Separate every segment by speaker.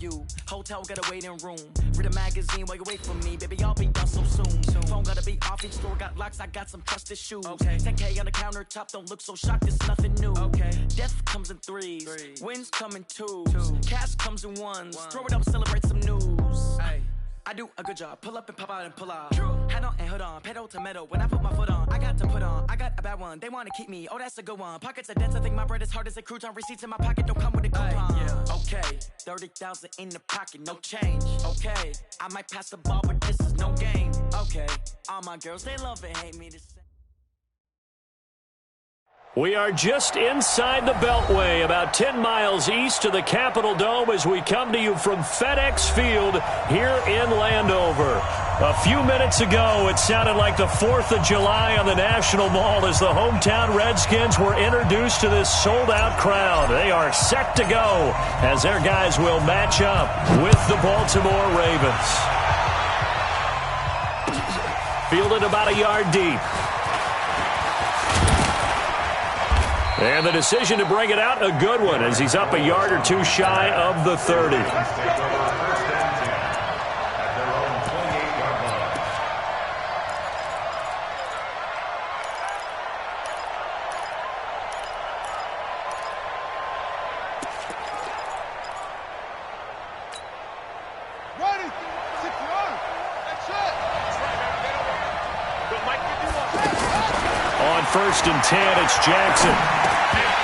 Speaker 1: You hotel got a waiting room. Read a magazine while you wait for me, baby. I'll be done so soon. Phone gotta be off. Each store got locks. I got some trusted shoes. Okay. 10K on the countertop. Don't look so shocked. It's nothing new. Okay. Death comes in threes. Wins come in twos. Cash comes in ones. Throw it up, celebrate some news. Hey. I do a good job. Pull up and pop out and pull out. True. Head on and hood on. Pedal to metal. When I put my foot on, I got to put on. I got a bad one. They want to keep me. Oh, that's a good one. Pockets are dense. I think my bread is hard as a crouton. Receipts in my pocket don't come with a coupon. Yeah. Okay. 30,000 in the pocket. No change. Okay. I might pass the ball, but this is no game. Okay. All my girls, they love and hate me the same.
Speaker 2: We are just inside the Beltway, about 10 miles east of the Capitol Dome as we come to you from FedEx Field here in Landover. A few minutes ago, it sounded like the 4th of July on the National Mall as the hometown Redskins were introduced to this sold-out crowd. They are set to go as their guys will match up with the Baltimore Ravens. Fielded about a yard deep. And the decision to bring it out, a good one, as he's up a yard or two shy of the 30. On 1st and 10, it's Jackson.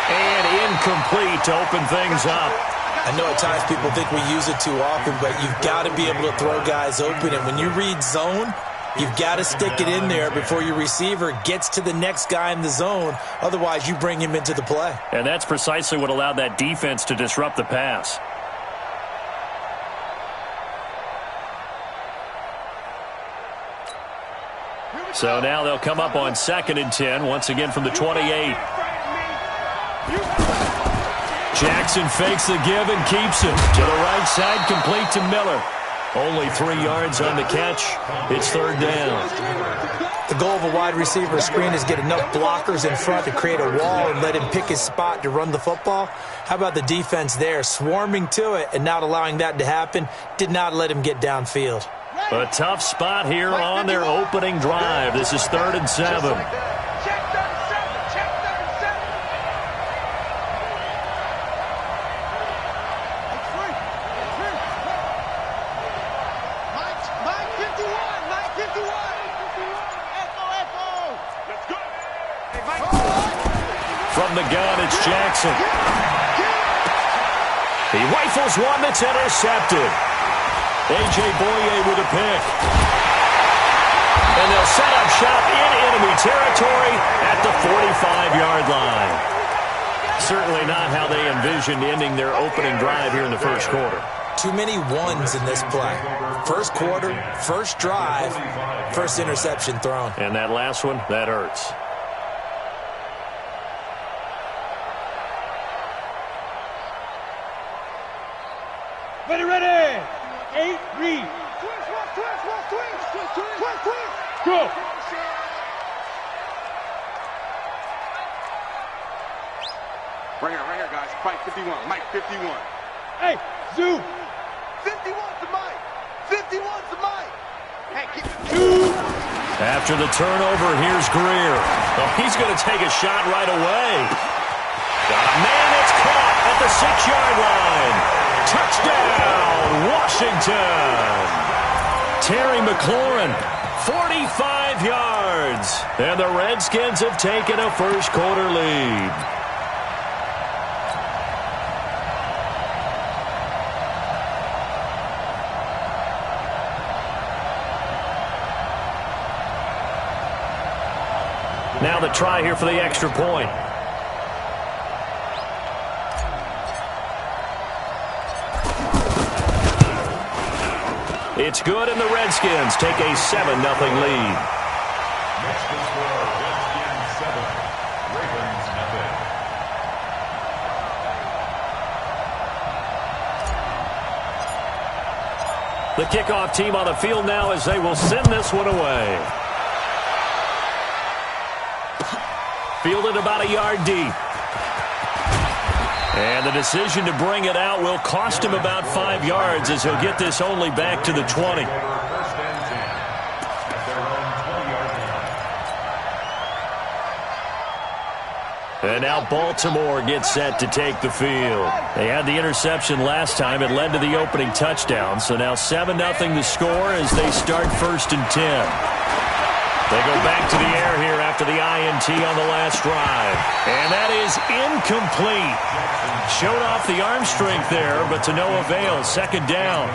Speaker 2: And incomplete to open things up.
Speaker 3: I know at times people think we use it too often, but you've got to be able to throw guys open. And when you read zone, you've got to stick it in there before your receiver gets to the next guy in the zone. Otherwise, you bring him into the play.
Speaker 2: And that's precisely what allowed that defense to disrupt the pass. So now they'll come up on 2nd and 10, once again from the 28. Jackson fakes the give and keeps it. To the right side, complete to Miller. Only 3 yards on the catch. It's 3rd down.
Speaker 3: The goal of a wide receiver screen is get enough blockers in front to create a wall and let him pick his spot to run the football. How about the defense there, swarming to it and not allowing that to happen? Did not let him get downfield.
Speaker 2: A tough spot here on their opening drive. This is 3rd and 7. From the gun, it's Jackson. He rifles one that's intercepted. A.J. Boye with a pick. And they'll set up shop in enemy territory at the 45-yard line. Certainly not how they envisioned ending their opening drive here in the first quarter.
Speaker 3: Too many ones in this play. First quarter, first drive, first interception thrown.
Speaker 2: And that last one, that hurts.
Speaker 4: Ready. 8, read. Go.
Speaker 5: Right here, guys. Mike 51. Mike 51.
Speaker 4: Hey, Zoo.
Speaker 5: 51's the Mike. 51's the Mike. Hey, keep
Speaker 2: After the turnover, here's Greer. Oh, he's going to take a shot right away. Got a man that's caught at the 6-yard line. Touchdown, Washington. Terry McLaurin, 45 yards. And the Redskins have taken a first quarter lead. Now the try here for the extra point. It's good, and the Redskins take a 7-0 lead.
Speaker 6: Next to score, Redskins 7, Ravens nothing.
Speaker 2: The kickoff team on the field now as they will send this one away. Fielded about a yard deep. And the decision to bring it out will cost him about 5 yards as he'll get this only back to the 20.
Speaker 6: First and 10 at their own 20-yard line.
Speaker 2: And now Baltimore gets set to take the field. They had the interception last time. It led to the opening touchdown. So now 7-0 the score as they start 1st and 10. They go back to the air here after the INT on the last drive. And that is incomplete. Showed off the arm strength there, but to no avail. 2nd down.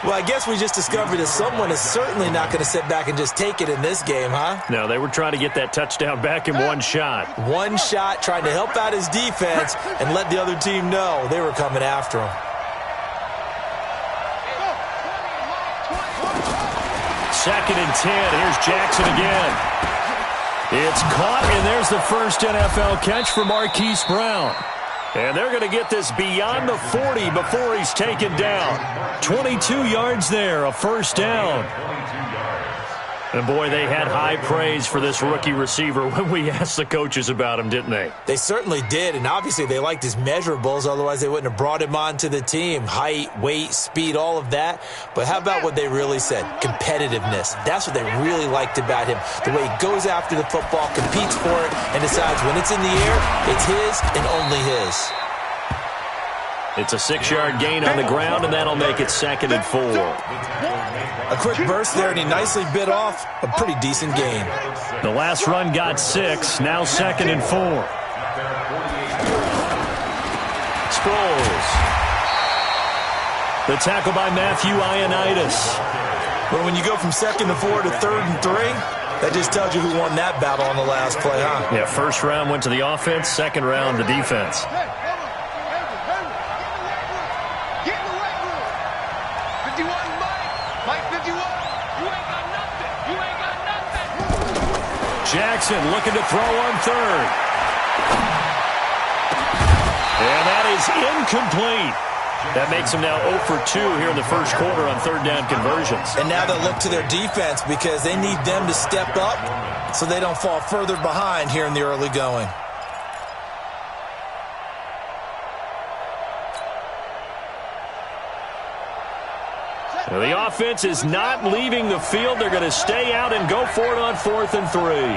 Speaker 3: Well, I guess we just discovered that someone is certainly not going to sit back and just take it in this game, huh?
Speaker 2: No, they were trying to get that touchdown back in one shot.
Speaker 3: One shot, trying to help out his defense and let the other team know they were coming after him.
Speaker 2: 2nd and 10. Here's Jackson again. It's caught, and there's the first NFL catch for Marquise Brown. And they're going to get this beyond the 40 before he's taken down. 22 yards there, a 1st down. And, boy, they had high praise for this rookie receiver when we asked the coaches about him, didn't they?
Speaker 3: They certainly did, and obviously they liked his measurables. Otherwise, they wouldn't have brought him onto the team. Height, weight, speed, all of that. But how about what they really said? Competitiveness. That's what they really liked about him. The way he goes after the football, competes for it, and decides when it's in the air, it's his and only his.
Speaker 2: It's a 6-yard gain on the ground, and that'll make it 2nd and 4.
Speaker 3: A quick burst there, and he nicely bit off a pretty decent gain.
Speaker 2: The last run got 6, now 2nd and 4. Sproles. The tackle by Matthew Ioannidis.
Speaker 3: But when you go from 2nd and 4 to 3rd and 3, that just tells you who won that battle on the last play, huh?
Speaker 2: Yeah, 1st round went to the offense, 2nd round the defense. Jackson looking to throw on 3rd. And that is incomplete. That makes him now 0 for 2 here in the 1st quarter on 3rd down conversions.
Speaker 3: And now they look to their defense because they need them to step up so they don't fall further behind here in the early going.
Speaker 2: Now the offense is not leaving the field. They're going to stay out and go for it on 4th and 3.
Speaker 5: Hey,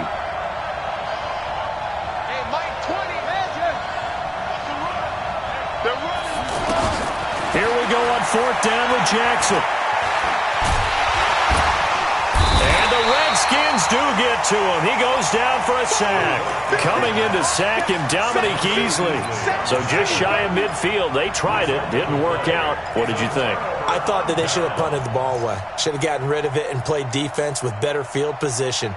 Speaker 5: Mike 20, they're running.
Speaker 2: Here we go on 4th down with Jackson. And the Redskins do get to him. He goes down for a sack. Coming in to sack him, Dominique Easley. So just shy of midfield. They tried it. Didn't work out. What did you think?
Speaker 3: I thought that they should have punted the ball away. Should have gotten rid of it and played defense with better field position.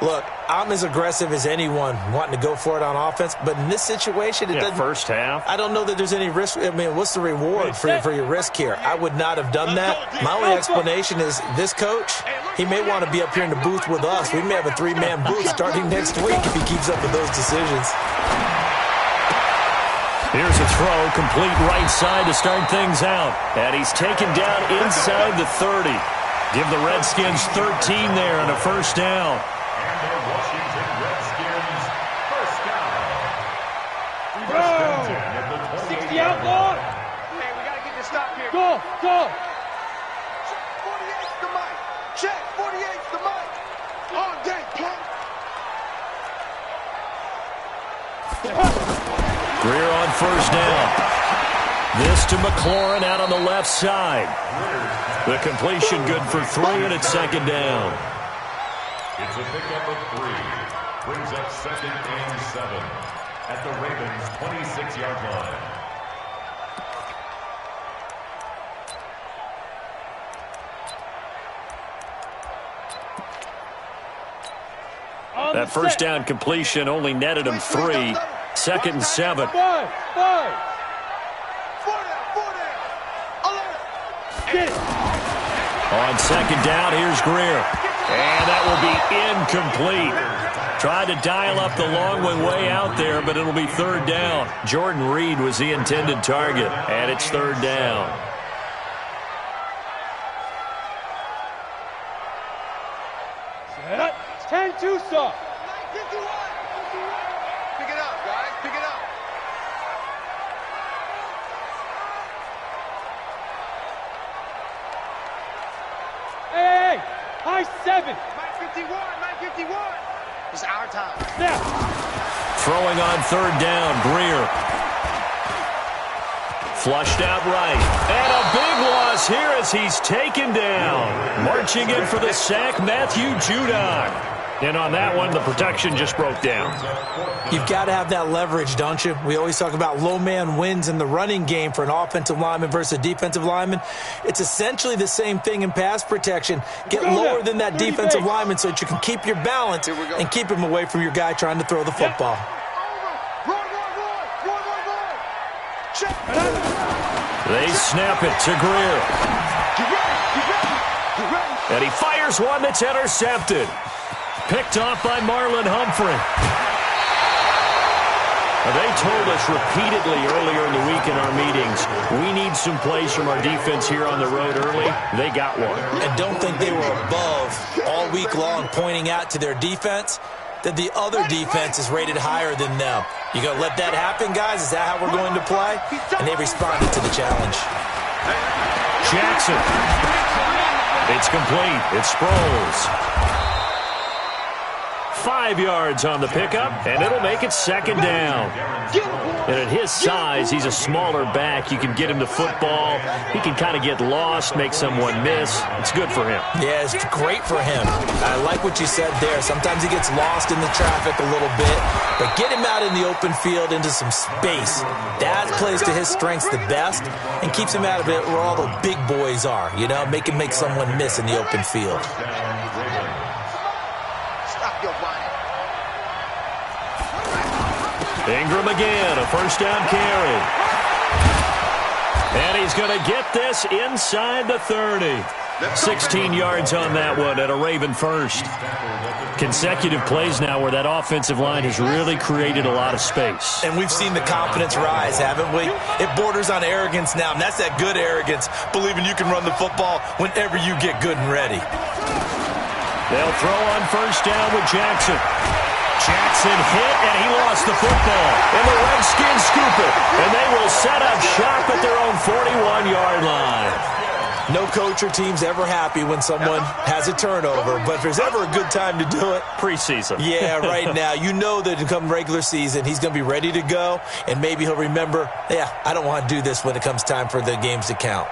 Speaker 3: Look, I'm as aggressive as anyone wanting to go for it on offense, but in this situation, it doesn't.
Speaker 2: 1st half.
Speaker 3: I don't know that there's any risk. I mean, what's the reward for your risk here? I would not have done that. My only explanation is this coach, he may want to be up here in the booth with us. We may have a 3-man booth starting next week if he keeps up with those decisions.
Speaker 2: Here's a throw, complete right side to start things out. And he's taken down inside the 30. Give the Redskins 13 there and a 1st down.
Speaker 6: And the Washington Redskins, 1st down. 1st and 10 at the 28-yard line.
Speaker 5: Hey, we got to get this stop here.
Speaker 4: Go, go.
Speaker 5: Check 48's the mic. Check 48's the mic. On day, punk.
Speaker 2: Greer on 1st down. This to McLaurin out on the left side. The completion good for 3, and it's 2nd down.
Speaker 6: It's a pickup of 3. Brings up 2nd and 7 at the Ravens' 26-yard line.
Speaker 2: That 1st down completion only netted him 3. 2nd and 7.
Speaker 4: 5. 4 down. Get it.
Speaker 2: On 2nd down, here's Greer. And that will be incomplete. Tried to dial up the long one way out there, but it'll be 3rd down. Jordan Reed was the intended target, and it's 3rd down.
Speaker 4: Set. 10-2 stop.
Speaker 5: Pick it up, guys. Pick it up.
Speaker 4: High 7.
Speaker 5: 951. It's our time.
Speaker 4: Snap.
Speaker 2: Throwing on third down, Greer. Flushed out right. And a big loss here as he's taken down. Marching in for the sack, Matthew Judon. And on that one, the protection just broke down.
Speaker 3: You've got to have that leverage, don't you? We always talk about low man wins in the running game for an offensive lineman versus a defensive lineman. It's essentially the same thing in pass protection. Get lower than that defensive lineman so that you can keep your balance and keep him away from your guy trying to throw the football.
Speaker 2: They snap it to Greer. And he fires one that's intercepted. Picked off by Marlon Humphrey. They told us repeatedly earlier in the week in our meetings, we need some plays from our defense here on the road early. They got one.
Speaker 3: And don't think they were above all week long pointing out to their defense that the other defense is rated higher than them. You going to let that happen, guys? Is that how we're going to play? And they responded to the challenge.
Speaker 2: Jackson. It's complete. It's Sproles. 5 yards on the pickup, and it'll make it second down. And at his size, he's a smaller back. You can get him to football. He can kind of get lost, make someone miss. It's good for him.
Speaker 3: Yeah, it's great for him. I like what you said there. Sometimes he gets lost in the traffic a little bit, but get him out in the open field into some space. That plays to his strengths the best and keeps him out of it where all the big boys are, you know, make someone miss in the open field.
Speaker 2: Ingram again, a first down carry. And he's going to get this inside the 30. 16 yards on that one at a Raven first. Consecutive plays now where that offensive line has really created a lot of space.
Speaker 3: And we've seen the confidence rise, haven't we? It borders on arrogance now, and that's that good arrogance, believing you can run the football whenever you get good and ready.
Speaker 2: They'll throw on first down with Jackson. Jackson hit, and he lost the football. And the Redskins scoop it. And they will set up shop at their own 41-yard line.
Speaker 3: No coach or team's ever happy when someone has a turnover, but if there's ever a good time to do it,
Speaker 2: preseason.
Speaker 3: Yeah, right now. You know that come regular season, he's going to be ready to go, and maybe he'll remember, I don't want to do this when it comes time for the games to count.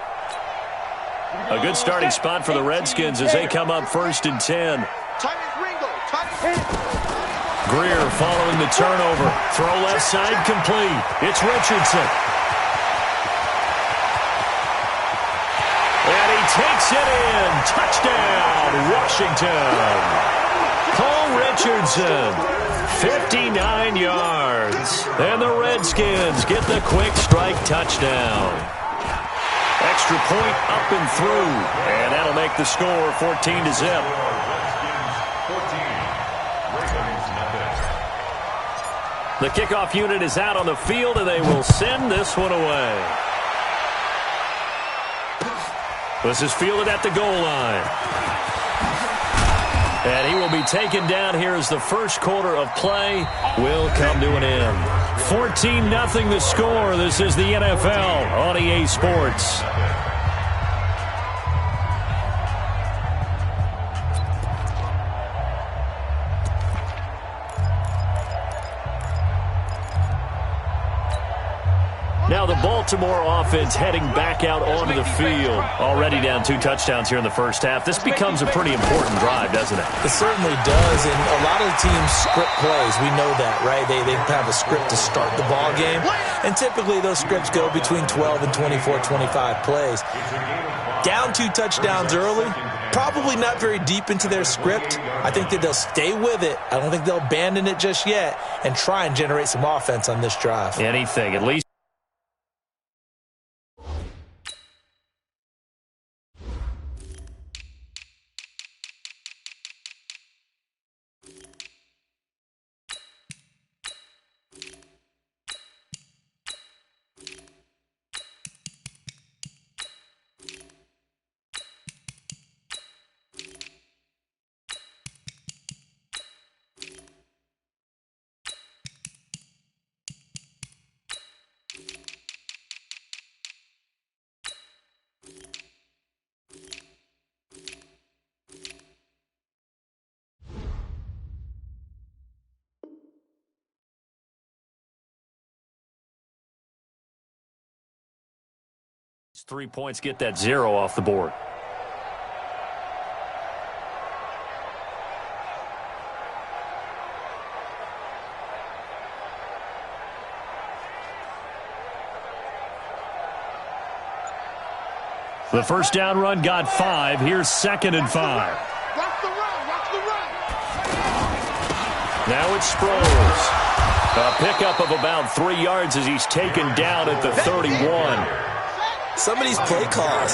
Speaker 2: A good starting spot for the Redskins as they come up 1st and 10. Greer following the turnover. Throw left side complete. It's Richardson. And he takes it in. Touchdown, Washington. Cole Richardson, 59 yards. And the Redskins get the quick strike touchdown. Extra point up and through. And that'll make the score 14-0. The kickoff unit is out on the field, and they will send this one away. This is fielded at the goal line. And he will be taken down here as the first quarter of play will come to an end. 14-0 the score. This is the NFL on EA Sports. Now the Baltimore offense heading back out onto the field. Already down 2 touchdowns here in the first half. This becomes a pretty important drive, doesn't it?
Speaker 3: It certainly does, and a lot of the teams script plays. We know that, right? They have a script to start the ball game, and typically those scripts go between 12 and 24, 25 plays. Down 2 touchdowns early, probably not very deep into their script. I think that they'll stay with it. I don't think they'll abandon it just yet and try and generate some offense on this drive.
Speaker 2: Anything, at least. 3 points get that 0 off the board. The first down run got 5. Here's 2nd and 5.
Speaker 5: Watch the run. Watch the run.
Speaker 2: Now it's Sproles. A pickup of about 3 yards as he's taken down at the 31.
Speaker 3: Some of these play calls,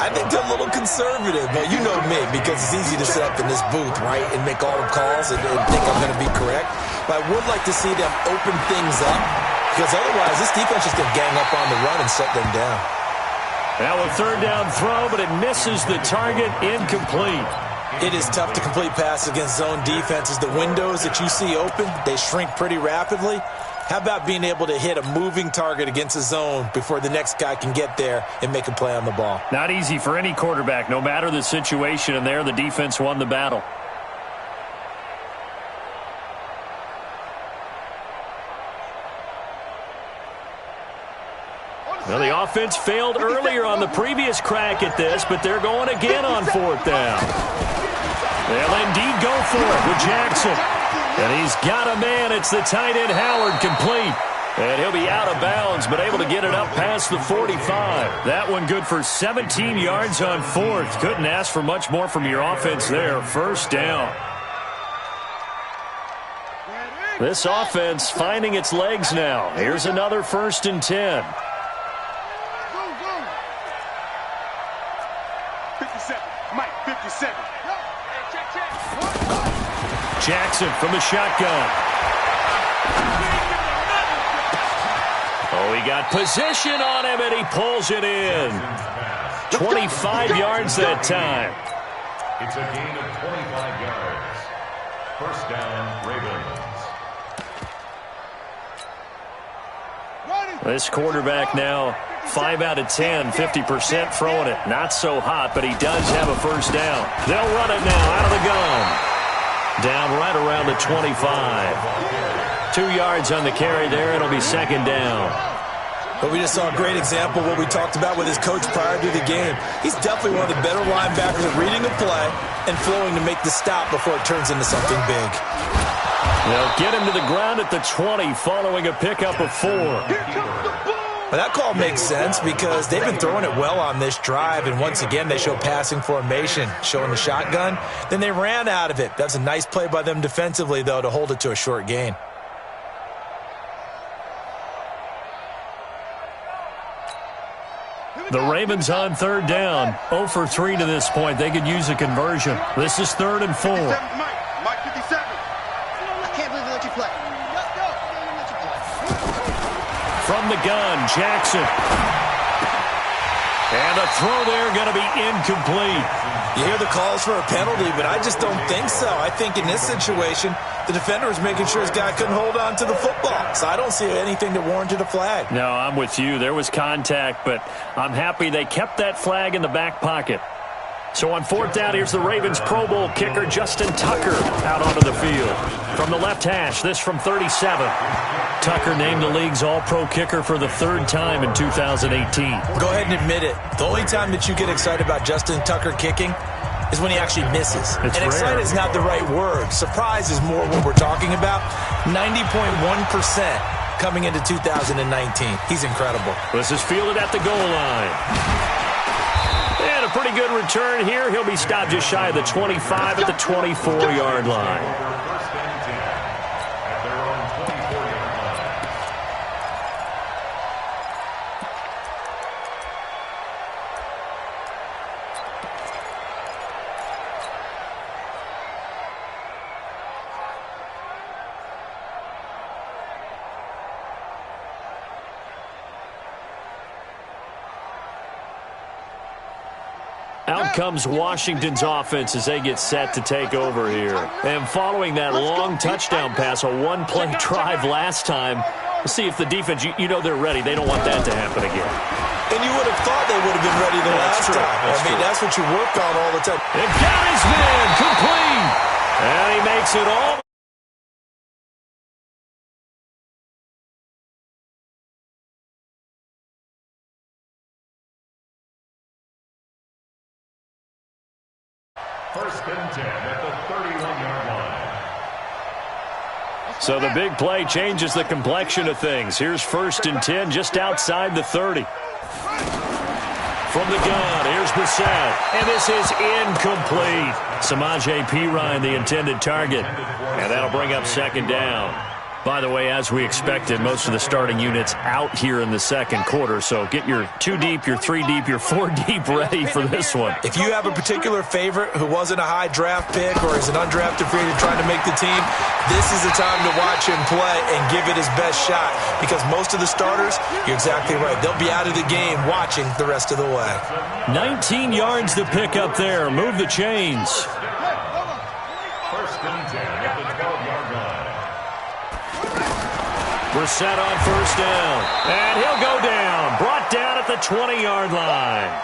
Speaker 3: I think they're a little conservative. But you know me, because it's easy to sit up in this booth, right, and make all the calls and think I'm going to be correct. But I would like to see them open things up, because otherwise this defense is going to gang up on the run and shut them down.
Speaker 2: Now a 3rd down throw, but it misses the target, incomplete.
Speaker 3: It is tough to complete passes against zone defenses. The windows that you see open, they shrink pretty rapidly. How about being able to hit a moving target against a zone before the next guy can get there and make a play on the ball?
Speaker 2: Not easy for any quarterback, no matter the situation, and there the defense won the battle. Well, the offense failed earlier on the previous crack at this, but they're going again on 4th down. They'll indeed go for it with Jackson. And he's got a man. It's the tight end Howard, complete. And he'll be out of bounds, but able to get it up past the 45. That one good for 17 yards on 4th. Couldn't ask for much more from your offense there. 1st down. This offense finding its legs now. Here's another 1st and 10.
Speaker 5: 57. Mike, 57.
Speaker 2: Jackson from the shotgun. Oh, he got position on him, and he pulls it in. 25 yards that time.
Speaker 6: It's a gain of 25 yards. 1st down, Ravens.
Speaker 2: This quarterback now 5 out of 10, 50% throwing it. Not so hot, but he does have a 1st down. They'll run it now out of the gun. Down right around the 25. 2 yards on the carry there. It'll be 2nd down.
Speaker 3: But we just saw a great example of what we talked about with his coach prior to the game. He's definitely one of the better linebackers at reading a play and flowing to make the stop before it turns into something big.
Speaker 2: They'll get him to the ground at the 20 following a pickup of 4.
Speaker 3: But that call makes sense because they've been throwing it well on this drive, and once again they show passing formation, showing the shotgun. Then they ran out of it. That's a nice play by them defensively, though, to hold it to a short gain.
Speaker 2: The Ravens on 3rd down. 0 for 3 to this point. They could use a conversion. This is 3rd and 4.
Speaker 5: Mike, 57. I can't believe they let you play. Let's go. Let you play.
Speaker 2: From the gun, Jackson. And a throw there going to be incomplete.
Speaker 3: You hear the calls for a penalty, but I just don't think so. I think in this situation, the defender was making sure his guy couldn't hold on to the football. So I don't see anything that warranted a flag.
Speaker 2: No, I'm with you. There was contact, but I'm happy they kept that flag in the back pocket. So on 4th down, here's the Ravens Pro Bowl kicker Justin Tucker out onto the field. From the left hash, this from 37. Tucker named the league's all-pro kicker for the 3rd time in 2018.
Speaker 3: Go ahead and admit it. The only time that you get excited about Justin Tucker kicking is when he actually misses.
Speaker 2: It's
Speaker 3: and excited is not the right word. Surprise is more what we're talking about. 90.1% coming into 2019. He's incredible.
Speaker 2: This is fielded at the goal line. And a pretty good return here. He'll be stopped just shy of the 25 at the 24-yard line. Out comes Washington's offense as they get set to take over here. And following that long touchdown pass, a one-play drive last time, we'll see if the defense, you know they're ready. They don't want that to happen again.
Speaker 3: And you would have thought they would have been ready the last time. That's what you work on all the time.
Speaker 2: And got his man complete. And he makes it all.
Speaker 6: First and 10 at the 31-yard line.
Speaker 2: So the big play changes the complexion of things. Here's first and 10 just outside the 30. From the gun, here's Brissett. And this is incomplete. Samaje Perine, the intended target. And that'll bring up second down. By the way, as we expected, most of the starting units out here in the second quarter. So get your 2 deep, your 3 deep, your 4 deep ready for this one.
Speaker 3: If you have a particular favorite who wasn't a high draft pick or is an undrafted free agent trying to make the team, this is the time to watch him play and give it his best shot. Because most of the starters, you're exactly right, they'll be out of the game watching the rest of the way.
Speaker 2: 19 yards to pick up there. Move the chains.
Speaker 6: First and 10 at the 12-yard line.
Speaker 2: Brissett on first down. And he'll go down. Brought down at the 20-yard line.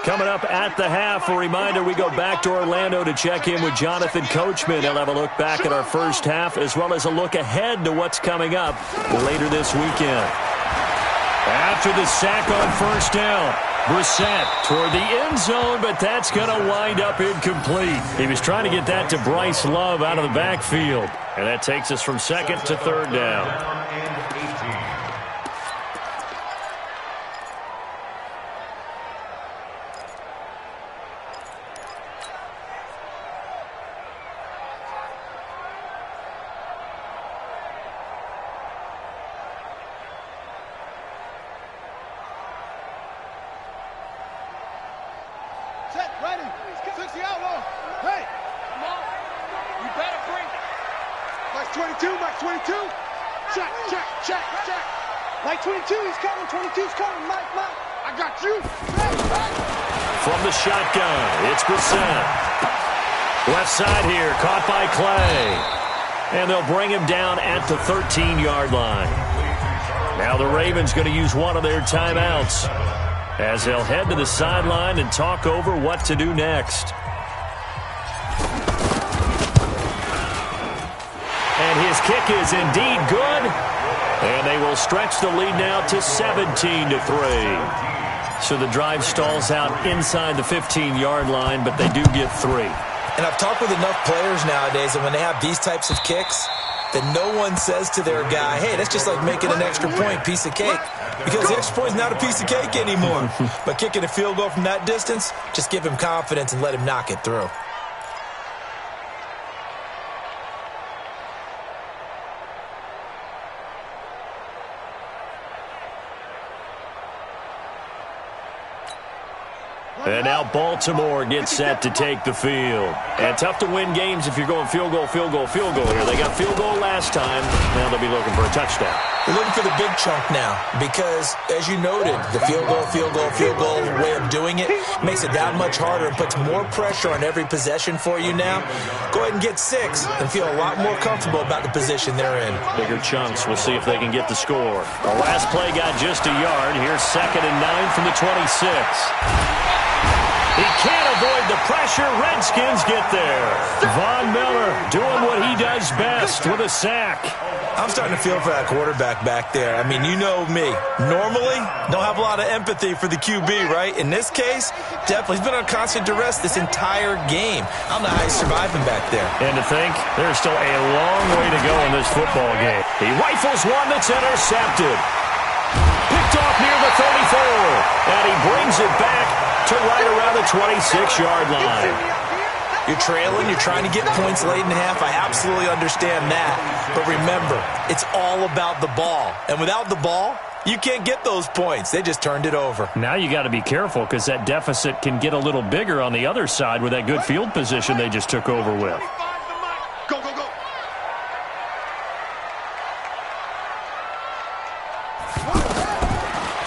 Speaker 2: Coming up at the half, a reminder, we go back to Orlando to check in with Jonathan Coachman. He'll have a look back at our first half as well as a look ahead to what's coming up later this weekend. After the sack on first down, Brissett toward the end zone, but that's going to wind up incomplete. He was trying to get that to Bryce Love out of the backfield. And that takes us from second to third down.
Speaker 5: Like 22, he's coming. 22's coming. Mike. I got you.
Speaker 2: From the shotgun, it's Brissett. Left side here, caught by Clay. And they'll bring him down at the 13-yard line. Now the Ravens going to use one of their timeouts as they'll head to the sideline and talk over what to do next. And his kick is indeed good. And they will stretch the lead now to 17-3. So the drive stalls out inside the 15-yard line, but they do get 3.
Speaker 3: And I've talked with enough players nowadays that when they have these types of kicks, that no one says to their guy, hey, that's just like making an extra point, piece of cake. Because the extra point is not a piece of cake anymore. But kicking a field goal from that distance, just give him confidence and let him knock it through.
Speaker 2: And now Baltimore gets set to take the field. And tough to win games if you're going field goal here. They got field goal last time. Now they'll be looking for a touchdown.
Speaker 3: They're looking for the big chunk now because, as you noted, the field goal way of doing it makes it that much harder and puts more pressure on every possession for you now. Go ahead and get 6 and feel a lot more comfortable about the position they're in.
Speaker 2: Bigger chunks. We'll see if they can get the score. The last play got just a yard. Here's 2nd and 9 from the 26. He can't avoid the pressure. Redskins get there. Von Miller doing what he does best with a sack.
Speaker 3: I'm starting to feel for that quarterback back there. I mean, you know me. Normally, don't have a lot of empathy for the QB, right? In this case, definitely. He's been on constant duress this entire game. I don't know how he's surviving back there.
Speaker 2: And to think, there's still a long way to go in this football game. He rifles one that's intercepted. Picked off near the 34. And he brings it back to right around the 26-yard line.
Speaker 3: You're trailing, you're trying to get points late in the half. I absolutely understand that. But remember, it's all about the ball. And without the ball, you can't get those points. They just turned it over.
Speaker 2: Now you got to be careful because that deficit can get a little bigger on the other side with that good field position they just took over with.
Speaker 5: Go.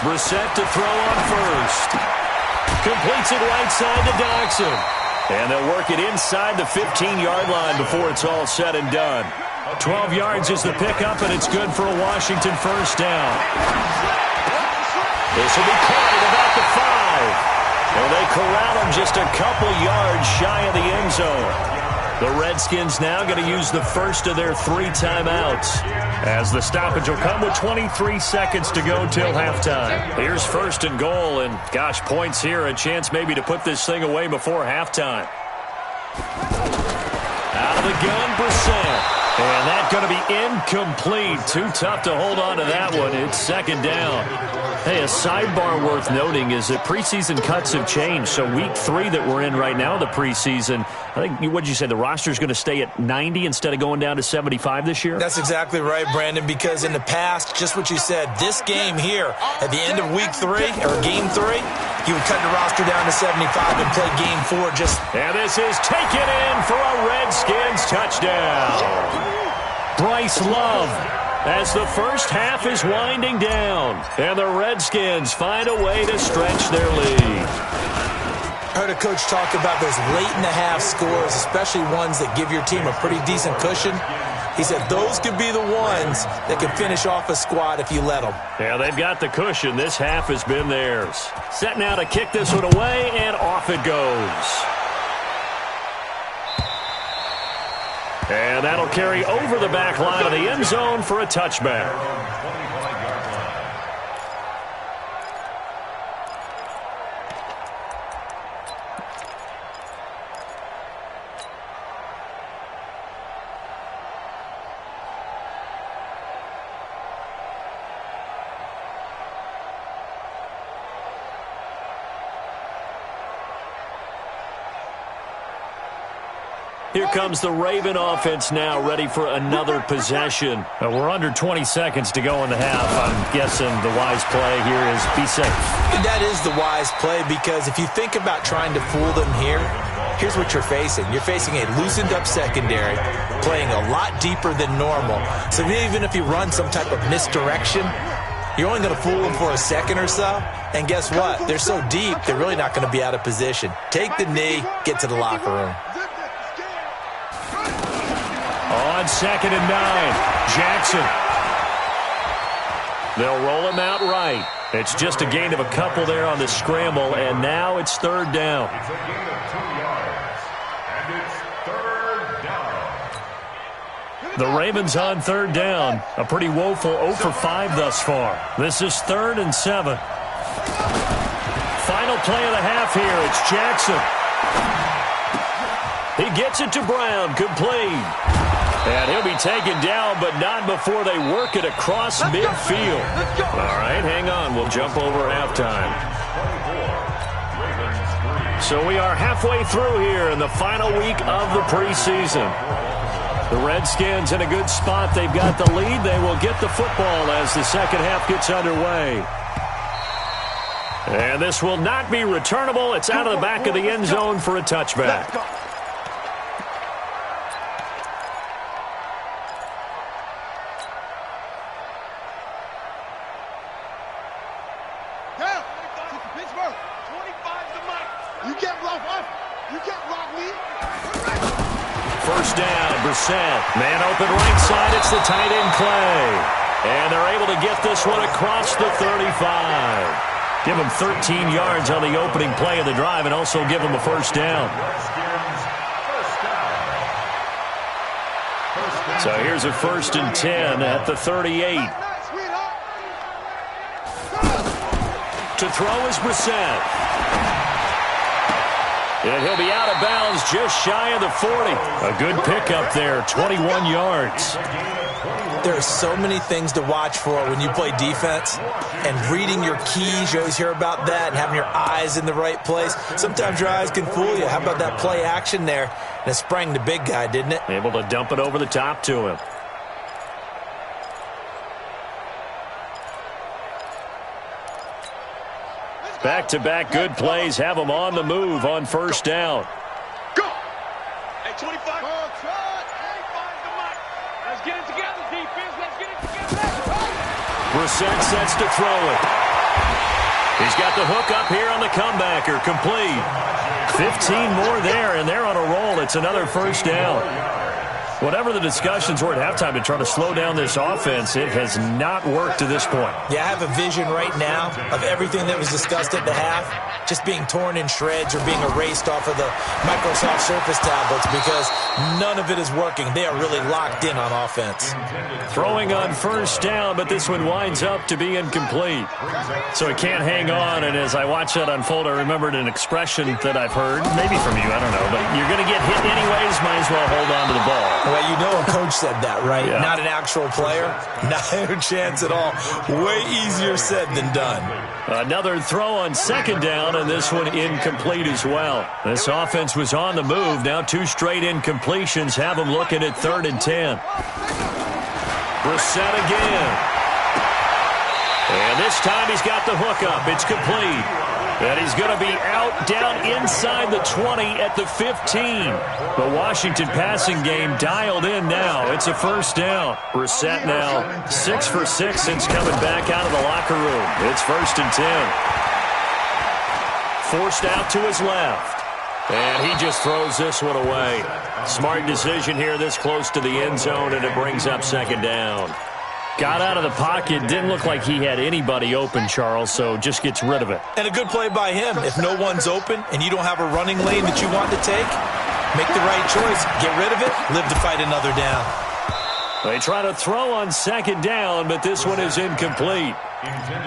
Speaker 2: Brissett to throw on first. Completes it right side to Dodson. And they'll work it inside the 15-yard line before it's all said and done. 12 yards is the pickup, and it's good for a Washington first down. This will be caught at about the 5. And they corral him just a couple yards shy of the end zone. The Redskins now going to use the first of their 3 timeouts, as the stoppage will come with 23 seconds to go till halftime. Here's 1st and goal, and gosh, points here, a chance maybe to put this thing away before halftime. Out of the gun, Brissett. And that's going to be incomplete. Too tough to hold on to that one. It's 2nd down. Hey, a sidebar worth noting is that preseason cuts have changed. So week 3 that we're in right now, the preseason, I think, what did you say, the roster's going to stay at 90 instead of going down to 75 this year?
Speaker 3: That's exactly right, Brandon, because in the past, just what you said, this game here, at the end of week 3, or game 3, you would cut the roster down to 75 and play game 4 just...
Speaker 2: And this is taken in for a Redskins touchdown. Bryce Love, as the first half is winding down, and the Redskins find a way to stretch their lead.
Speaker 3: I heard a coach talk about those late-in-the-half scores, especially ones that give your team a pretty decent cushion. He said those could be the ones that can finish off a squad if you let them.
Speaker 2: Yeah, they've got the cushion. This half has been theirs. Set now to kick this one away, and off it goes. And that'll carry over the back line of the end zone for a touchback. Here comes the Raven offense now, ready for another possession. We're under 20 seconds to go in the half. I'm guessing the wise play here is be safe.
Speaker 3: That is the wise play, because if you think about trying to fool them here, here's what you're facing. You're facing a loosened-up secondary, playing a lot deeper than normal. So even if you run some type of misdirection, you're only going to fool them for a second or so. And guess what? They're so deep, they're really not going to be out of position. Take the knee, get to the locker room.
Speaker 2: On 2nd and 9, Jackson. They'll roll him out right. It's just a gain of a couple there on the scramble, and now it's 3rd down.
Speaker 6: It's a gain of 2 yards, and it's 3rd down.
Speaker 2: The Ravens on 3rd down. A pretty woeful 0 for 5 thus far. This is 3rd and 7. Final play of the half here. It's Jackson. He gets it to Brown, complete. And he'll be taken down, but not before they work it across midfield. All right, hang on. We'll jump over halftime. So we are halfway through here in the final week of the preseason. The Redskins in a good spot. They've got the lead. They will get the football as the second half gets underway. And this will not be returnable. It's out of the back of the end zone for a touchback. First down, Brissett. Man open right side. It's the tight end Clay. And they're able to get this one across the 35. Give them 13 yards on the opening play of the drive and also give them a first down. So here's a 1st and 10 at the 38. To throw is Brissett. And he'll be out of bounds just shy of the 40. A good pickup there, 21 yards.
Speaker 3: There are so many things to watch for when you play defense. And reading your keys, you always hear about that, and having your eyes in the right place. Sometimes your eyes can fool you. How about that play action there? And it sprang the big guy, didn't it?
Speaker 2: Able to dump it over the top to him. Back-to-back good plays have them on the move on first down.
Speaker 5: Go! Hey, 25. Let's get it together, defense. Let's get it together.
Speaker 2: Brissett sets to throw it. He's got the hook up here on the comebacker. Complete. 15 more there, and they're on a roll. It's another first down. Whatever the discussions were at halftime to try to slow down this offense, it has not worked to this point.
Speaker 3: Yeah, I have a vision right now of everything that was discussed at the half just being torn in shreds or being erased off of the Microsoft Surface tablets because none of it is working. They are really locked in on offense.
Speaker 2: Throwing on first down, but this one winds up to be incomplete. So it can't hang on, and as I watch that unfold, I remembered an expression that I've heard, maybe from you, I don't know, but you're going to get hit anyways, might as well hold on to the ball.
Speaker 3: Well, you know a coach said that, right?
Speaker 2: Yeah.
Speaker 3: Not an actual player. Not a chance at all. Way easier said than done.
Speaker 2: Another throw on second down, and this one incomplete as well. This offense was on the move. Now 2 straight incompletions have them looking at 3rd and 10. Brissett again. And this time he's got the hook up. It's complete. And he's going to be out down inside the 20 at the 15. The Washington passing game dialed in now. It's a first down. Brissett now 6 for 6 since coming back out of the locker room. It's 1st and 10. Forced out to his left. And he just throws this one away. Smart decision here this close to the end zone, and it brings up 2nd down. Got out of the pocket. Didn't look like he had anybody open, Charles, so just gets rid of it.
Speaker 3: And a good play by him. If no one's open and you don't have a running lane that you want to take, make the right choice. Get rid of it. Live to fight another down.
Speaker 2: They try to throw on 2nd down, but this one is incomplete.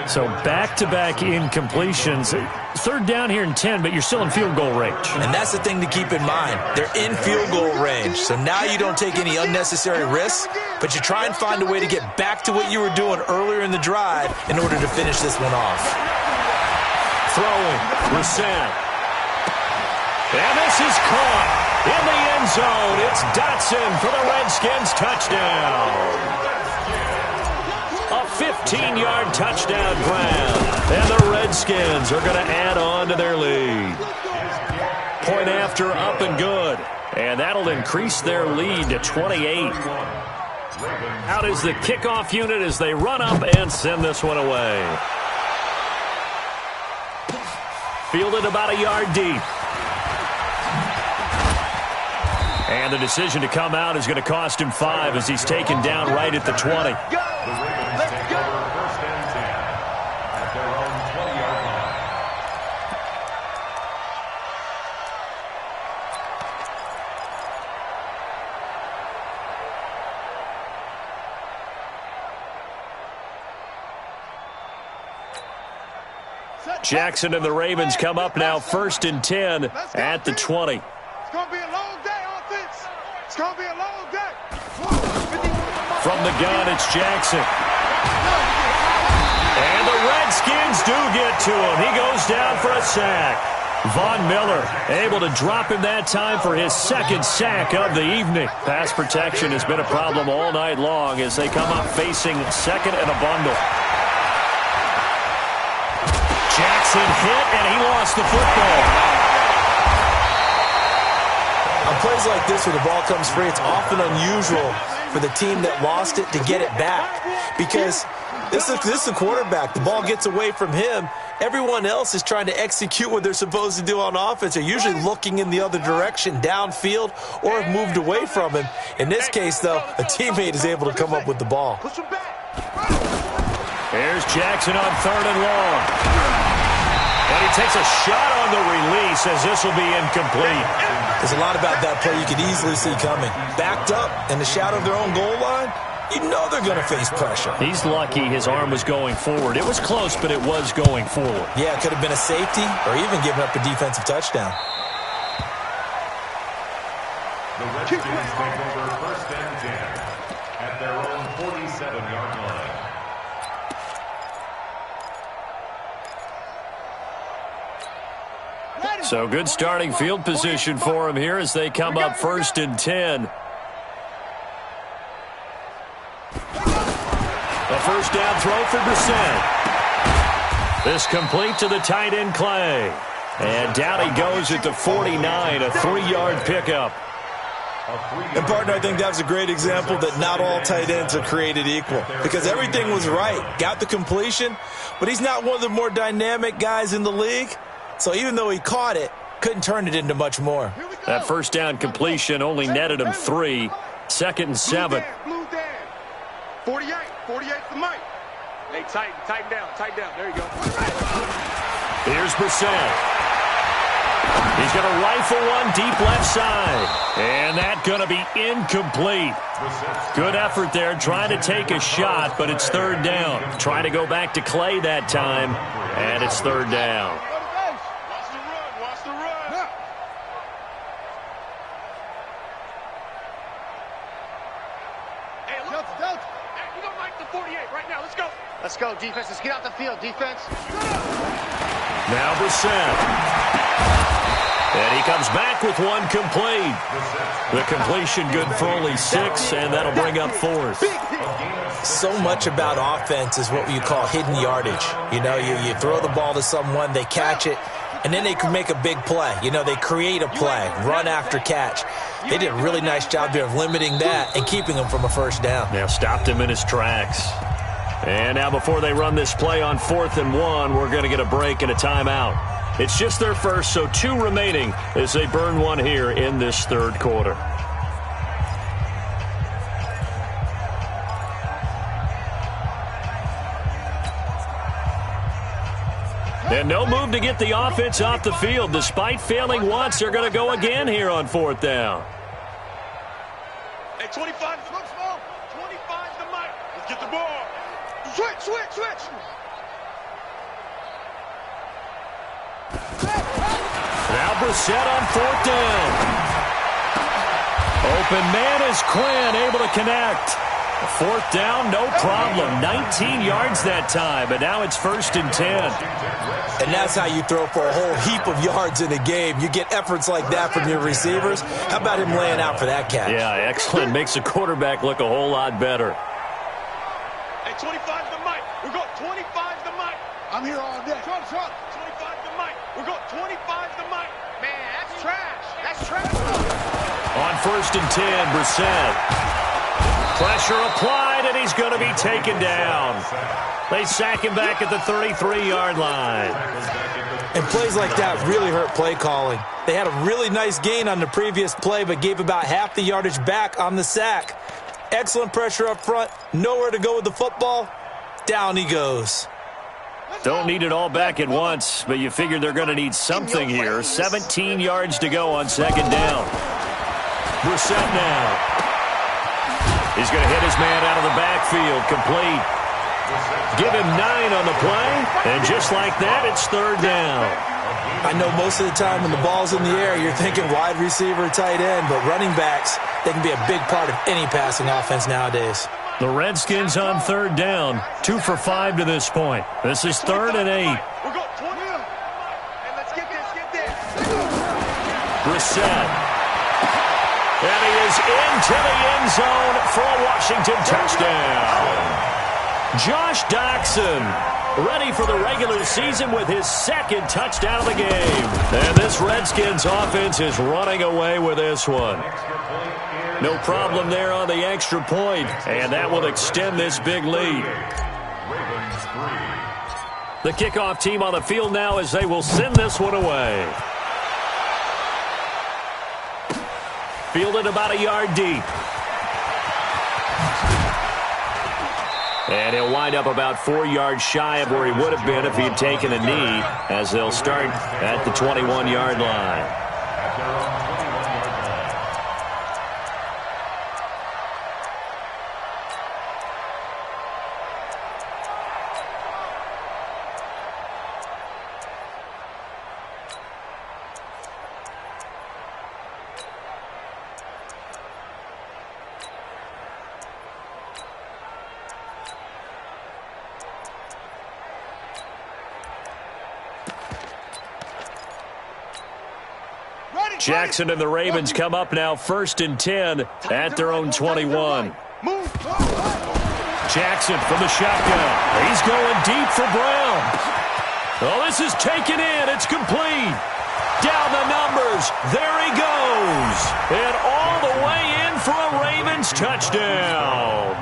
Speaker 2: So back-to-back incompletions. 3rd down here in 10, but you're still in field goal range.
Speaker 3: And that's the thing to keep in mind. They're in field goal range. So now you don't take any unnecessary risks, but you try and find a way to get back to what you were doing earlier in the drive in order to finish this one off.
Speaker 2: Throwing, Brissett. And this is caught in the end zone. It's Dotson for the Redskins touchdown. A 15-yard touchdown grab. And the Redskins are going to add on to their lead. Point after up and good. And that'll increase their lead to 28. Out is the kickoff unit as they run up and send this one away. Fielded about a yard deep. And the decision to come out is going to cost him 5 as he's taken down right at the 20. Jackson and the Ravens come up now 1st and 10 at the 20.
Speaker 5: It's going to be a long day, offense. It's going to be a long day.
Speaker 2: From the gun, it's Jackson. And the Redskins do get to him. He goes down for a sack. Von Miller able to drop him that time for his 2nd sack of the evening. Pass protection has been a problem all night long as they come up facing 2nd and a bundle. Jackson hit, and he lost the football.
Speaker 3: On plays like this where the ball comes free, it's often unusual for the team that lost it to get it back. Because this is a quarterback. The ball gets away from him. Everyone else is trying to execute what they're supposed to do on offense. They're usually looking in the other direction, downfield, or have moved away from him. In this case, though, a teammate is able to come up with the ball.
Speaker 2: Here's Jackson on 3rd and long. And he takes a shot on the release as this will be incomplete.
Speaker 3: There's a lot about that play you could easily see coming. Backed up in the shadow of their own goal line, you know they're going to face pressure.
Speaker 2: He's lucky his arm was going forward. It was close, but it was going forward.
Speaker 3: Yeah, it could have been a safety or even giving up a defensive touchdown.
Speaker 6: The Redskins take over 1st and 10 at their own 47-yard line.
Speaker 2: So good starting field position for him here as they come up 1st and 10. A first down throw for Brissett. This complete to the tight end Clay. And down he goes at the 49, a 3-yard pickup.
Speaker 3: And, partner, I think that was a great example that not all tight ends are created equal. Because everything was right. Got the completion, but he's not one of the more dynamic guys in the league. So even though he caught it, couldn't turn it into much more.
Speaker 2: That first down completion only netted him 3. 2nd and 7.
Speaker 5: Blue Dan. 48. 48's the mic.
Speaker 4: Hey, tighten down. There you go.
Speaker 2: Here's Brissett. He's going to rifle one deep left side. And that's going to be incomplete. Good effort there trying to take a shot, but it's 3rd down. Trying to go back to Clay that time, and it's 3rd down.
Speaker 5: Watch the run.
Speaker 4: Hey, look. Hey, we don't like the 48 right now. Let's go.
Speaker 5: Let's go, defense. Let's get out the field, defense.
Speaker 2: Now Brissett. And he comes back with one complete. The completion good for only 6, and that'll bring up 4th.
Speaker 3: So much about offense is what you call hidden yardage. You know, you throw the ball to someone, they catch it, and then they can make a big play. You know, they create a play, run after catch. They did a really nice job there of limiting that and keeping him from a 1st down.
Speaker 2: Now stopped him in his tracks. And now before they run this play on 4th and 1, we're going to get a break and a timeout. It's just their first, so 2 remaining as they burn one here in this 3rd quarter. And no move to get the offense off the field. Despite failing once, they're going to go again here on 4th down.
Speaker 4: Hey, 25. Smoke. 25's the mic. Let's get the ball.
Speaker 5: Switch.
Speaker 2: Now Brissett on 4th down. Open man is Quinn, able to connect. 4th down, no problem. 19 yards that time, but now it's 1st and 10.
Speaker 3: And that's how you throw for a whole heap of yards in a game. You get efforts like that from your receivers. How about him laying out for that catch?
Speaker 2: Yeah, excellent. Makes the quarterback look a whole lot better.
Speaker 4: Hey, 25's the mic. We're going 25's the mic.
Speaker 5: I'm here all day.
Speaker 4: 25's the mic. We're going 25's the mic.
Speaker 5: Man, that's trash. That's trash.
Speaker 2: On 1st and 10, Brissett. Pressure applied, and he's going to be taken down. They sack him back at the 33-yard line.
Speaker 3: And plays like that really hurt play calling. They had a really nice gain on the previous play, but gave about half the yardage back on the sack. Excellent pressure up front. Nowhere to go with the football. Down he goes.
Speaker 2: Don't need it all back at once, but you figure they're going to need something here. 17 yards to go on 2nd down. Brissett now. He's going to hit his man out of the backfield, complete. Give him 9 on the play, and just like that, it's 3rd down.
Speaker 3: I know most of the time when the ball's in the air, you're thinking wide receiver, tight end, but running backs, they can be a big part of any passing offense nowadays.
Speaker 2: The Redskins on 3rd down, 2 for 5 to this point. This is 3rd and 8.
Speaker 4: We're going 20. And let's get this.
Speaker 2: Brissett. And he is into the end zone for a Washington touchdown. Josh Doxson ready for the regular season with his 2nd touchdown of the game. And this Redskins offense is running away with this one. No problem there on the extra point, and that will extend this big lead. The kickoff team on the field now as they will send this one away. Fielded about a yard deep. And he'll wind up about 4 yards shy of where he would have been if he had taken a knee, as they'll start at the 21-yard line. Jackson and the Ravens come up now 1st and 10 at their own 21. Jackson from the shotgun. He's going deep for Brown. Oh, this is taken in. It's complete. Down the numbers. There he goes. And all the way in for a Ravens touchdown.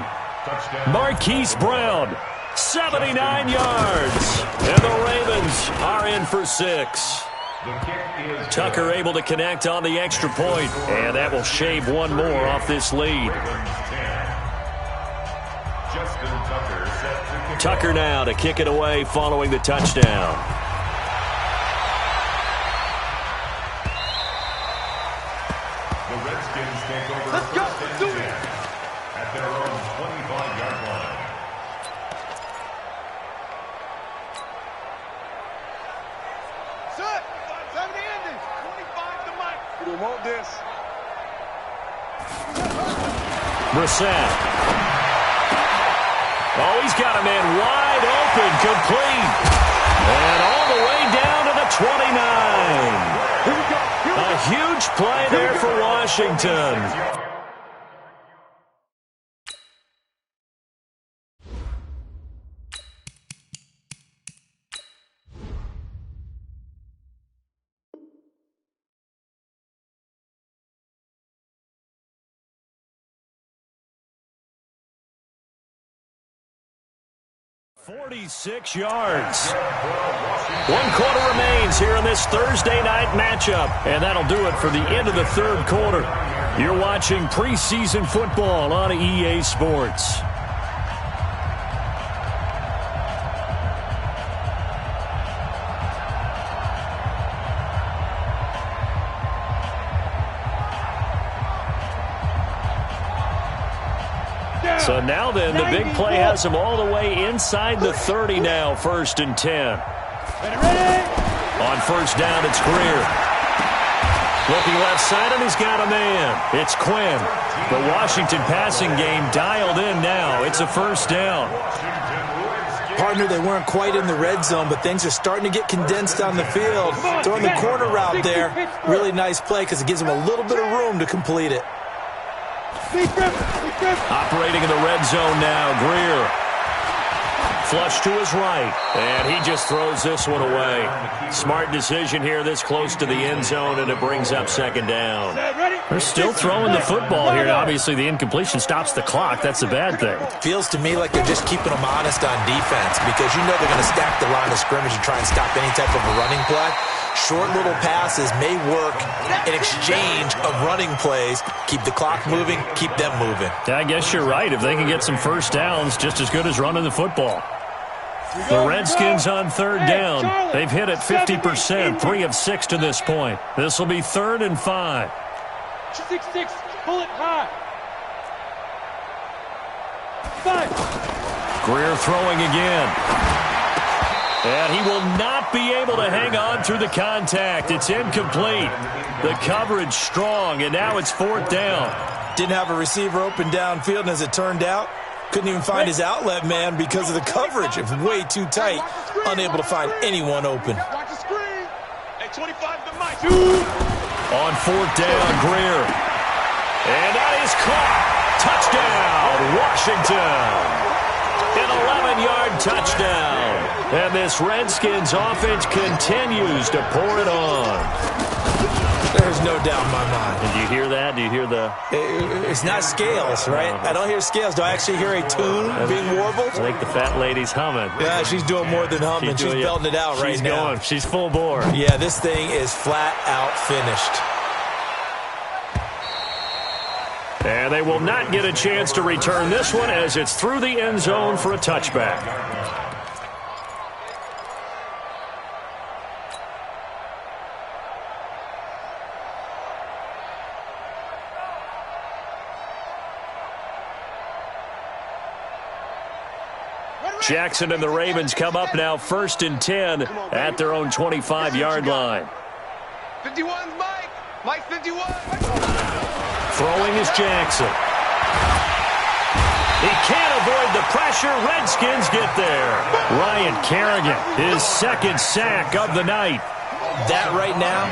Speaker 2: Marquise Brown, 79 yards. And the Ravens are in for 6. Tucker able to connect on the extra point, and that will shave one more off this lead. Tucker now to kick it away following the touchdown.
Speaker 6: The Redskins take over first and 10 at their own 25-yard line.
Speaker 4: Set. 70 endings. 25 to Mike. You don't want this.
Speaker 2: Brissett. Oh, he's got a man wide open, complete. And all the way down to the 29. A huge play there for Washington. .46 yards. 1 quarter remains here in this Thursday night matchup, and that'll do it for the end of the third quarter. You're watching preseason football on EA Sports. So now then, the big play has him all the way inside the 30 now, 1st and 10. On first down, it's Greer. Looking left side, and he's got a man. It's Quinn. The Washington passing game dialed in now. It's a first down.
Speaker 3: Partner, they weren't quite in the red zone, but things are starting to get condensed on the field. Throwing the corner route there. Really nice play because it gives them a little bit of room to complete it.
Speaker 2: Operating in the red zone now, Greer. Flush to his right, and he just throws this one away. Smart decision here this close to the end zone, and it brings up second down.
Speaker 7: They're still throwing the football here. Obviously, the incompletion stops the clock. That's a bad thing.
Speaker 3: Feels to me like they're just keeping them honest on defense because you know they're going to stack the line of scrimmage and try and stop any type of a running play. Short little passes may work in exchange of running plays. Keep the clock moving, keep them moving.
Speaker 7: Yeah, I guess you're right. If they can get some first downs, just as good as running the football.
Speaker 2: The Redskins on third down. They've hit it 50%, 3 of 6 to this point. This will be 3rd and 5.
Speaker 8: 6-6, pull it high. 5.
Speaker 2: Greer throwing again. And he will not be able to hang on through the contact. It's incomplete. The coverage strong, and now it's 4th down.
Speaker 3: Didn't have a receiver open downfield, and as it turned out, couldn't even find his outlet man because of the coverage. It's way too tight. Unable to find anyone open.
Speaker 4: Watch the screen. Hey, 25 to Mike.
Speaker 2: On 4th down, Greer. And that is caught. Touchdown, Washington. An 11-yard touchdown. And this Redskins offense continues to pour it on.
Speaker 3: There's no doubt in my mind.
Speaker 2: And do you hear that? Do you hear the...
Speaker 3: It's not scales, right? I don't hear scales. Do I actually hear a tune being warbled?
Speaker 2: I think the fat lady's humming.
Speaker 3: Yeah, she's doing more than humming. She's belting it out right now.
Speaker 2: She's going. She's full bore.
Speaker 3: Yeah, this thing is flat out finished.
Speaker 2: And they will not get a chance to return this one as it's through the end zone for a touchback. Jackson and the Ravens come up now 1st and 10 at their own 25-yard line.
Speaker 4: 51's Mike. Mike 51.
Speaker 2: Throwing is Jackson. He can't avoid the pressure. Redskins get there. Ryan Kerrigan, his 2nd sack of the night.
Speaker 3: That right now,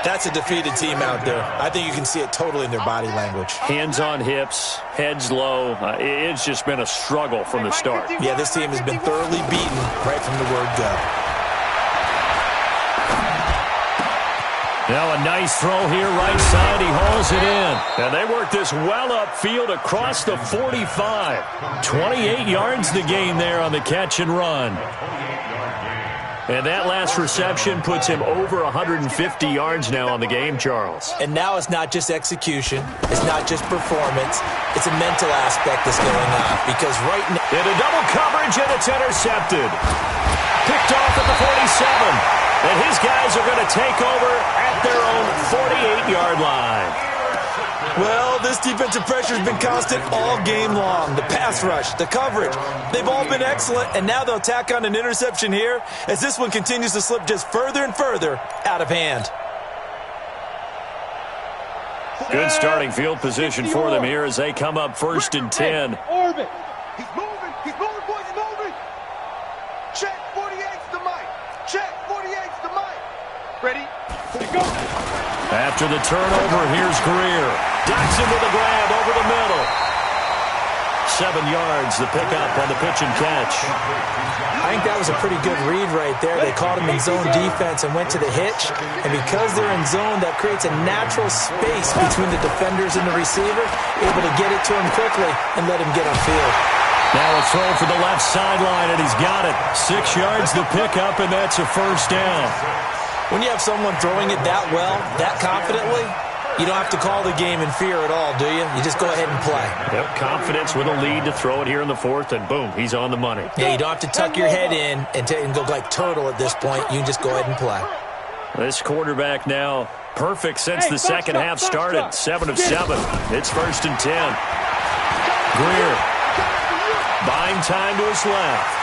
Speaker 3: that's a defeated team out there. I think you can see it totally in their body language.
Speaker 2: Hands on hips, heads low. It's just been a struggle from the start.
Speaker 3: Yeah, this team has been thoroughly beaten right from the word go.
Speaker 2: Now a nice throw here, right side. He hauls it in. And they work this well upfield across the 45. 28 yards the gain there on the catch and run. And that last reception puts him over 150 yards now on the game, Charles.
Speaker 3: And now it's not just execution. It's not just performance. It's a mental aspect that's going on. Because right now...
Speaker 2: Into double coverage, and it's intercepted. Picked off at the 47. And his guys are going to take over at their own 48-yard line.
Speaker 3: Well, this defensive pressure has been constant all game long. The pass rush, the coverage, they've all been excellent, and now they'll tack on an interception here as this one continues to slip just further and further out of hand.
Speaker 2: Good starting field position for them here as they come up 1st and 10.
Speaker 8: Orbit.
Speaker 5: He's moving, boys, he's moving. Check, 48's the mic. Check, 48's the mic. Ready?
Speaker 8: Go.
Speaker 2: After the turnover, here's Greer. Ducks him with a grab over the middle. 7 yards, the pickup on the pitch and catch.
Speaker 3: I think that was a pretty good read right there. They caught him in zone defense and went to the hitch. And because they're in zone, that creates a natural space between the defenders and the receiver, able to get it to him quickly and let him get upfield.
Speaker 2: Now a throw for the left sideline, and he's got it. 6 yards, the pickup, and that's a first down.
Speaker 3: When you have someone throwing it that well, that confidently, you don't have to call the game in fear at all, do you? You just go ahead and play.
Speaker 2: Yep, confidence with a lead to throw it here in the 4th, and boom, he's on the money.
Speaker 3: Yeah, you don't have to tuck your head in and go like turtle at this point. You can just go ahead and play.
Speaker 2: This quarterback now perfect since the second half started. 7 of 7. It's 1st and 10. Greer buying time to his left.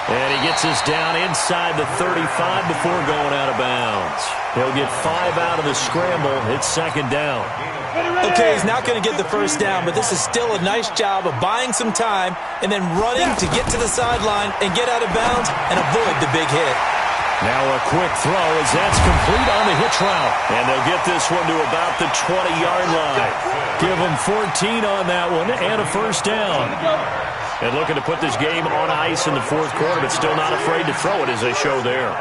Speaker 2: And he gets us down inside the 35 before going out of bounds. He'll get 5 out of the scramble. It's 2nd down.
Speaker 3: Okay, he's not going to get the first down, but this is still a nice job of buying some time and then running to get to the sideline and get out of bounds and avoid the big hit.
Speaker 2: Now a quick throw as that's complete on the hitch route. And they'll get this one to about the 20-yard line. Give them 14 on that one and a first down. And looking to put this game on ice in the 4th quarter, but still not afraid to throw it as they show there.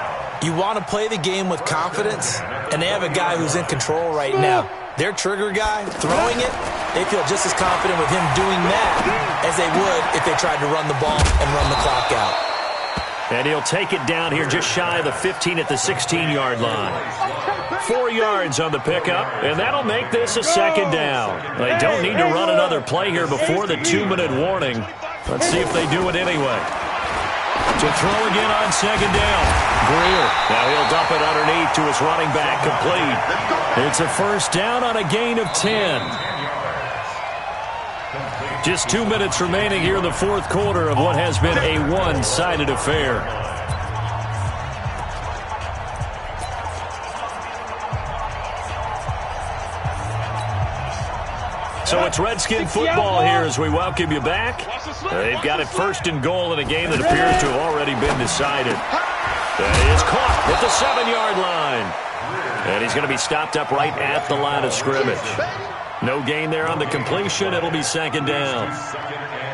Speaker 3: You want to play the game with confidence, and they have a guy who's in control right now. Their trigger guy, throwing it, they feel just as confident with him doing that as they would if they tried to run the ball and run the clock out.
Speaker 2: And he'll take it down here just shy of the 15 at the 16-yard line. 4 yards on the pickup, and that'll make this a 2nd down. They don't need to run another play here before the 2-minute warning. Let's see if they do it anyway. To throw again on 2nd down. Greer. Now he'll dump it underneath to his running back, complete. It's a first down on a gain of 10. Just 2 minutes remaining here in the 4th quarter of what has been a one-sided affair. So it's Redskin football here as we welcome you back. They've got it 1st and goal in a game that appears to have already been decided. That is caught at the 7-yard line. And he's going to be stopped up right at the line of scrimmage. No gain there on the completion. It'll be 2nd down.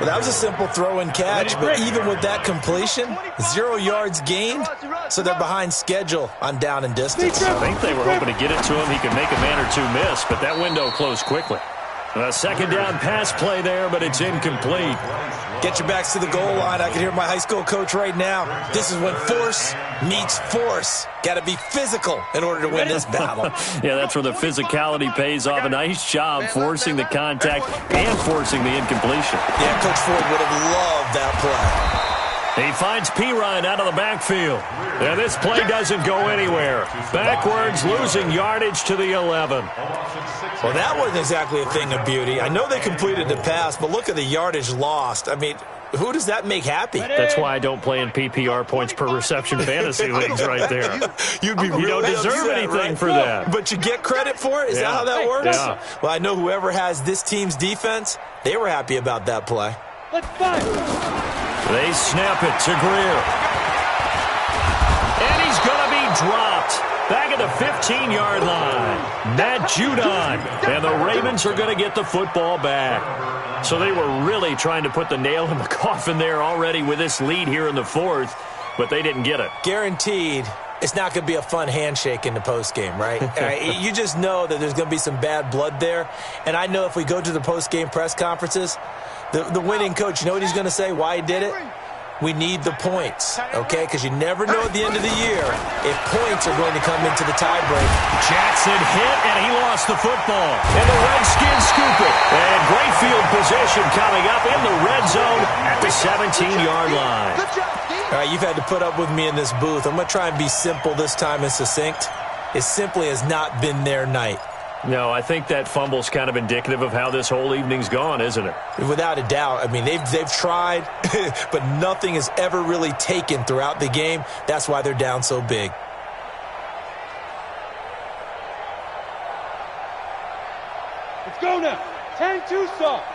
Speaker 3: Well, that was a simple throw and catch, but even with that completion, 0 yards gained, so they're behind schedule on down and distance.
Speaker 2: I think they were hoping to get it to him. He could make a man or two miss, but that window closed quickly. A 2nd down pass play there, but it's incomplete.
Speaker 3: Get your backs to the goal line. I can hear my high school coach right now. This is when force meets force. Got to be physical in order to win this battle.
Speaker 2: Yeah, that's where the physicality pays off. A nice job forcing the contact and forcing the incompletion.
Speaker 3: Yeah, Coach Ford would have loved that play.
Speaker 2: He finds Pirine out of the backfield. And this play doesn't go anywhere. Backwards, losing yardage to the 11.
Speaker 3: Well, that wasn't exactly a thing of beauty. I know they completed the pass, but look at the yardage lost. I mean, who does that make happy?
Speaker 2: That's why I don't play in PPR points per reception fantasy leagues right there.
Speaker 3: You
Speaker 2: don't deserve
Speaker 3: upset,
Speaker 2: anything
Speaker 3: right?
Speaker 2: for that.
Speaker 3: But you get credit for it? Is that how that works?
Speaker 2: Yeah.
Speaker 3: Well, I know whoever has this team's defense, they were happy about that play.
Speaker 8: Let's fight.
Speaker 2: They snap it to Greer. And he's going to be dropped back at the 15-yard line. Matt Judon. And the Ravens are going to get the football back. So they were really trying to put the nail in the coffin there already with this lead here in the 4th, but they didn't get it.
Speaker 3: Guaranteed it's not going to be a fun handshake in the postgame, right? You just know that there's going to be some bad blood there. And I know if we go to the postgame press conferences, the winning coach, you know what he's going to say, why he did it? We need the points, okay? Because you never know at the end of the year if points are going to come into the tiebreak.
Speaker 2: Jackson hit, and he lost the football. And the Redskins scoop it. And great field position coming up in the red zone at the 17-yard line.
Speaker 3: All right, you've had to put up with me in this booth. I'm going to try and be simple this time and succinct. It simply has not been their night.
Speaker 2: No, I think that fumble's kind of indicative of how this whole evening's gone, isn't it?
Speaker 3: Without a doubt. I mean, they've tried, but nothing has ever really taken throughout the game. That's why they're down so big.
Speaker 8: Let's go now. 10-2 soft.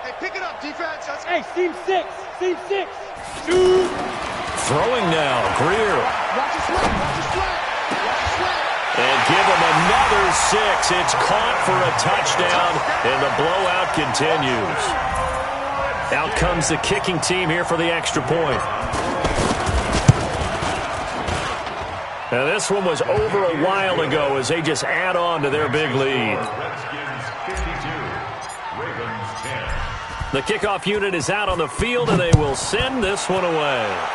Speaker 5: Hey, pick it up, defense.
Speaker 8: Hey, seam 6. Seam 6. Shoot.
Speaker 2: Throwing now, Greer.
Speaker 5: Watch your sweat. Watch your sweat. Watch your sweat.
Speaker 2: And give him another 6. It's caught for a touchdown, and the blowout continues. Out comes the kicking team here for the extra point. Now this one was over a while ago as they just add on to their big lead.
Speaker 6: Redskins 52, Ravens 10.
Speaker 2: The kickoff unit is out on the field, and they will send this one away.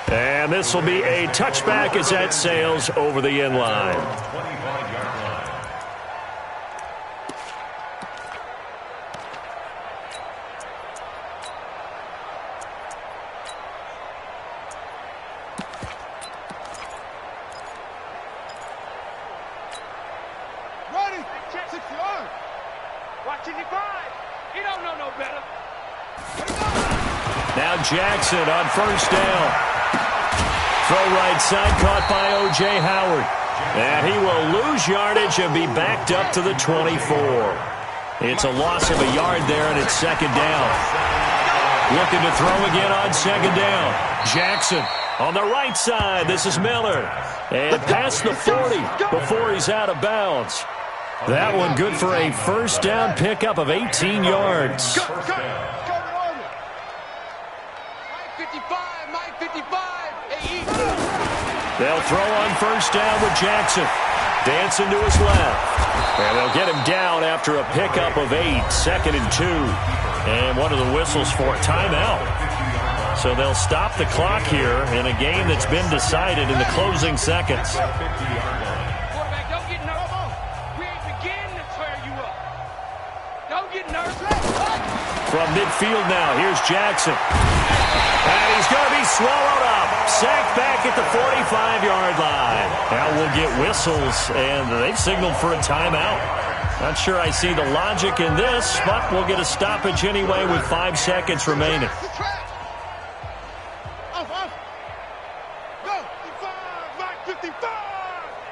Speaker 2: And this will be a touchback as that sails over the end line.
Speaker 6: 25-yard line.
Speaker 5: Ready. 60-yard.
Speaker 8: Watching you five. You don't know no better.
Speaker 2: Now Jackson on first down. Throw right side caught by O.J. Howard. And he will lose yardage and be backed up to the 24. It's a loss of a yard there, and it's second down. Looking to throw again on second down. Jackson on the right side. This is Miller. And past the 40 before he's out of bounds. That one good for a first down pickup of 18 yards.
Speaker 5: Go, go. Go, Mike 55. Mike 55.
Speaker 2: They'll throw on first down with Jackson. Dancing to his left. And they'll get him down after a pickup of 8. Second and 2. And one of the whistles for a timeout. So they'll stop the clock here in a game that's been decided in the closing seconds.
Speaker 8: Quarterback, don't get nervous. We ain't beginning to tear you up. Don't get nervous.
Speaker 2: From midfield now, here's Jackson. And he's going to be swallowed up. Sacked back at the 45-yard line. Now we'll get whistles, and they've signaled for a timeout. Not sure I see the logic in this, but we'll get a stoppage anyway with 5 seconds remaining.
Speaker 5: Off. Go. 55. Mike 55.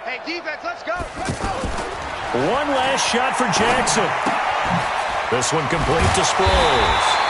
Speaker 5: Hey, defense, let's go. Let's go.
Speaker 2: One last shot for Jackson. This one complete to Sproles.